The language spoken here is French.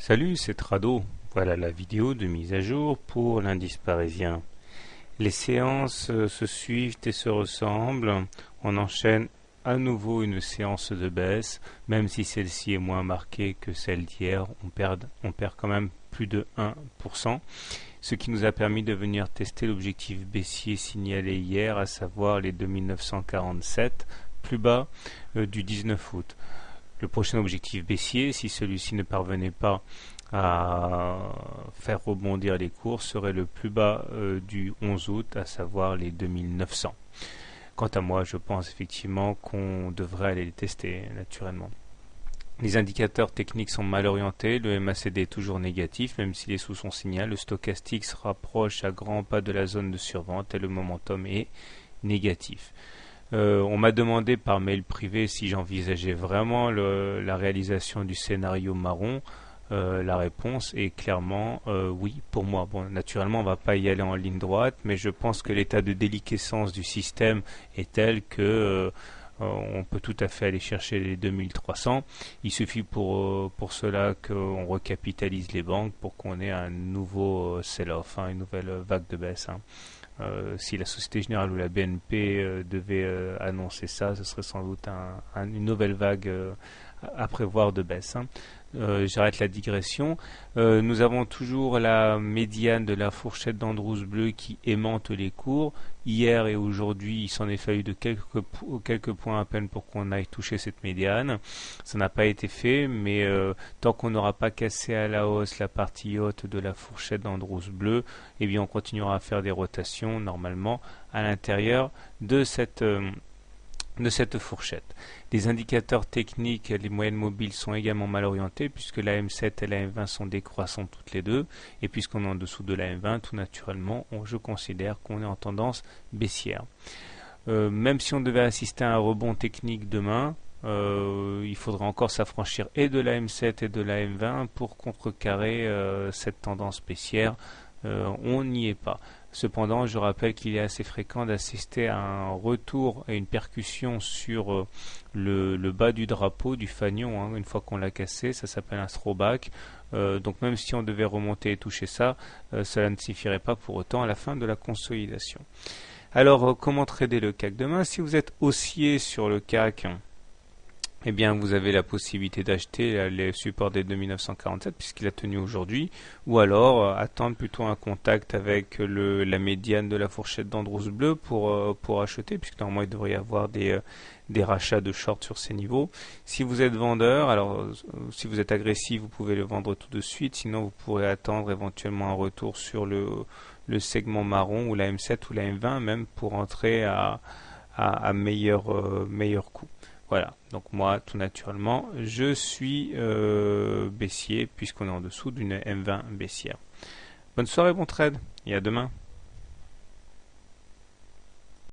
Salut, c'est Trado. Voilà la vidéo de mise à jour pour l'indice parisien. Les séances se suivent et se ressemblent. On enchaîne à nouveau une séance de baisse, même si celle-ci est moins marquée que celle d'hier. On perd quand même plus de 1%, ce qui nous a permis de venir tester l'objectif baissier signalé hier, à savoir les 2947, plus bas du 19 août. Le prochain objectif baissier, si celui-ci ne parvenait pas à faire rebondir les cours, serait le plus bas du 11 août, à savoir les 2900. Quant à moi, je pense effectivement qu'on devrait aller les tester naturellement. Les indicateurs techniques sont mal orientés, le MACD est toujours négatif, même s'il est sous son signal, le stochastique se rapproche à grands pas de la zone de survente et le momentum est négatif. On m'a demandé par mail privé si j'envisageais vraiment la réalisation du scénario marron. La réponse est clairement oui pour moi. Bon, naturellement, on ne va pas y aller en ligne droite, mais je pense que l'état de déliquescence du système est tel que on peut tout à fait aller chercher les 2300. Il suffit pour cela qu'on recapitalise les banques pour qu'on ait un nouveau sell-off, une nouvelle vague de baisse. Si la Société Générale ou la BNP devait annoncer ça, ce serait sans doute une nouvelle vague à prévoir de baisse. J'arrête la digression. Nous avons toujours la médiane de la fourchette d'Andrews bleu qui aimante les cours. Hier et aujourd'hui, il s'en est fallu de quelques points à peine pour qu'on aille toucher cette médiane. Ça n'a pas été fait, mais tant qu'on n'aura pas cassé à la hausse la partie haute de la fourchette d'Andrews bleu, eh bien on continuera à faire des rotations normalement à l'intérieur de cette fourchette. Les indicateurs techniques, les moyennes mobiles sont également mal orientés puisque la M7 et la M20 sont décroissantes toutes les deux et puisqu'on est en dessous de la M20, tout naturellement, je considère qu'on est en tendance baissière. Même si on devait assister à un rebond technique demain, il faudra encore s'affranchir et de la M7 et de la M20 pour contrecarrer cette tendance baissière. On n'y est pas. Cependant, je rappelle qu'il est assez fréquent d'assister à un retour et une percussion sur le bas du drapeau, du fanion, une fois qu'on l'a cassé, ça s'appelle un throwback. Donc même si on devait remonter et toucher ça, cela ne suffirait pas pour autant à la fin de la consolidation. Alors, comment trader le CAC demain? Si vous êtes haussier sur le CAC, eh bien, vous avez la possibilité d'acheter les supports des 2947 puisqu'il a tenu aujourd'hui, ou alors attendre plutôt un contact avec la médiane de la fourchette d'Andrews bleu pour acheter, puisque normalement il devrait y avoir des rachats de short sur ces niveaux. Si vous êtes vendeur, alors si vous êtes agressif, vous pouvez le vendre tout de suite, sinon vous pourrez attendre éventuellement un retour sur le segment marron ou la M7 ou la M20 même pour entrer à meilleur coût. Voilà, donc moi, tout naturellement, je suis baissier puisqu'on est en dessous d'une M20 baissière. Bonne soirée, bon trade, et à demain.